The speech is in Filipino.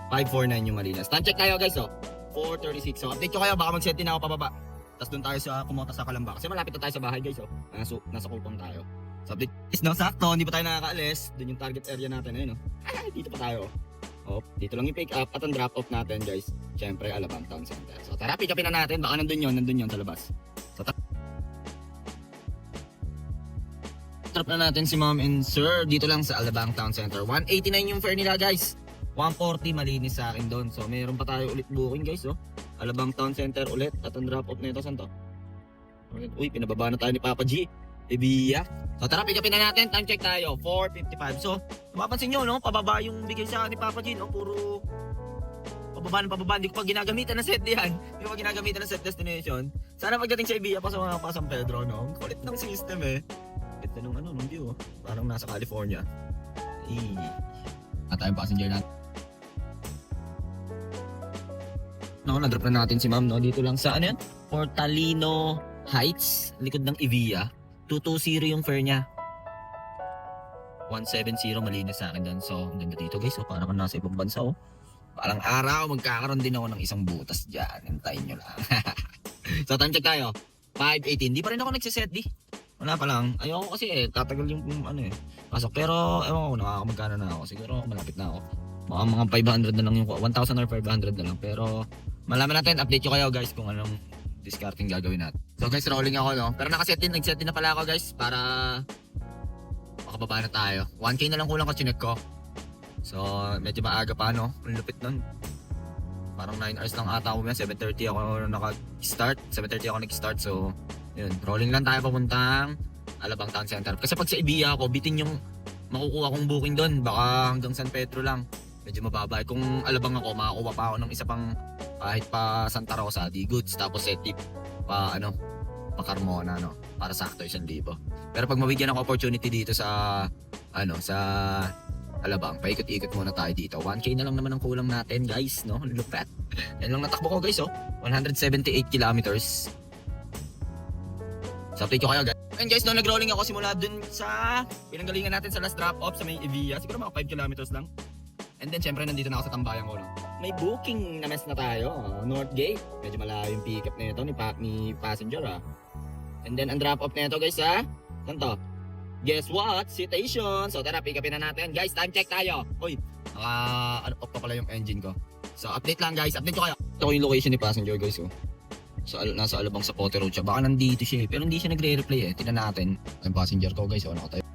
549 yung malinis. Time check tayo guys, oh. 4:36. So update ko kayo, baka mag-set din ako pababa. Tapos doon tayo sa kumonta sa Kalamba. Kasi malapit na tayo sa bahay guys, oh. Nasa kupang tayo. So update is no, sakto, hindi pa tayo nakakaalis. Doon yung target area natin, ayun, oh. Dito pa tayo, oh. Dito lang yung pick up at ang drop off natin guys. Siyempre, Alabang Town Center. So tara, pick upin na natin. Baka nandun yun sa labas. So drop na natin si Ma'am and Sir dito lang sa Alabang Town Center. 189 yung fare nila guys. 140 malinis sa akin doon. So mayroon pa tayo ulit booking guys, oh. Alabang Town Center ulit at ang drop off nito saan to? Uy, pinababa na tayo ni Papa G. Ibiya. So tara, pick upin na natin. Time check tayo. 4:55. So mapapansin nyo, no? Pababa yung bigay sa akin ni Papa G, no? Puro pababa. Hindi ko pa ginagamitan na set yan. Hindi ko pa ginagamitan na set destination. Sana pagdating sa Ibiya pa sa San Pedro, no? Ang kulit ng system eh. Ito nung nung view, oh. Parang nasa California. At tayong passenger natin. No, na-drop na natin si Ma'am, no? Dito lang sa ano yan? Portalino Heights, likod ng Evia. 220 yung fare niya. 170 malinis sa akin doon. So, ang ganda dito guys, oh. Parang nasa ibang bansa, oh. Parang araw, magkakaroon din ako ng isang butas dyan. Hintayin nyo lang. So, time check tayo. 5:18. Di pa rin ako nagsiset, di. Wala pa lang. Ayoko kasi tatagal yung pasok. Pero, ewan ko, nakakamagkano na ako. Siguro, malapit na ako. Mga 500 na lang yung 1,000 or 500 na lang. Pero, malaman natin, update ko kayo guys kung anong discarding gagawin natin. So guys, rolling ako, no? Pero nagset din na pala ako guys para makababa na tayo. 1K na lang kulang ko chinek ko. So, medyo maaga pa, no? Ang lupit nun. Parang 9 hours lang ata ako, 7:30 ako nag-start. 7:30 ako nag-start, so yun, rolling lang tayo papuntang Alabang Town Center. Kasi pag sa Ibiya ako, bitin yung makukuha kong booking doon. Baka hanggang San Pedro lang. Medyo mababa. Kung Alabang ako, makakuha pa ako ng isa pang kahit pa Santa Rosa, di goods. Tapos tip pa pa Carmona, no? Para sakto 1,000. Pero pag mabigyan ako opportunity dito sa sa Alabang, paikot-ikot muna tayo dito. 1K na lang naman ang kulang natin, guys, no? Lupet. Yan lang natakbo ko, guys, oh. 178 kilometers. So, update ko kayo, guys. And guys, no, nag-rolling ako simula dun sa pinanggalingan natin sa last drop-off sa may Evia. Siguro mga 5 kilometers lang. And then, syempre, nandito na ako sa tambayan ko, no? May booking na mess na tayo. North Gate. Medyo malayo yung pick-up na ito ni passenger, ah. And then, ang drop-off na ito, guys, ha? Saan to? Guess what? Citation. So, tara, pick-upin na natin. Guys, time check tayo. Uy, off pa pala yung engine ko. So, update lang, guys. Update ko kayo. Ito ko yung location ni passenger, guys, oh. So, nasa Alabang sa Pote Road siya. Baka nandito siya, pero hindi siya nagre-replay, eh. Tingnan natin. Ang passenger ko, guys, oh. Nakatayo.